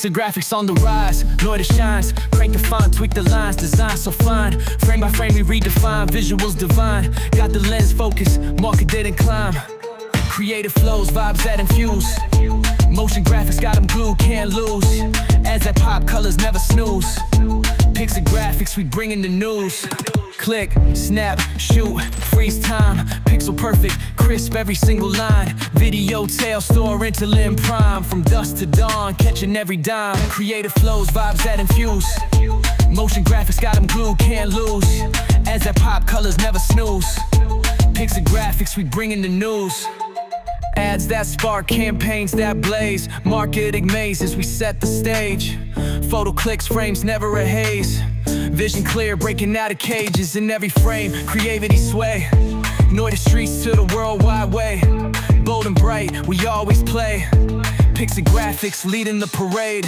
PiksaGraphix on the rise, Noida shines. Crank the font, tweak the lines, design so fine. Frame by frame we redefine, visuals divine. Got the lens focus, market didn't climb. Creative flows, vibes that infuse. Motion graphics got them glued, can't lose. As that pop, colors never snooze. PiksaGraphix, we bringing the news. Click, snap, shoot, freeze time. Pixel perfect, crisp every single line. Video tail store, interlim prime. From dusk to dawn, catching every dime. Creative flows, vibes that infuse. Motion graphics got them glued, can't lose. As that pop, colors never snooze. PiksaGraphix, we bringing the news. Ads that spark, campaigns that blaze. Marketing mazes, we set the stage. Photo clicks, frames, never a haze. Vision clear, breaking out of cages in every frame. Creativity sway. Noida streets to the World Wide way. Bold and bright, we always play. PiksaGraphix leading the parade.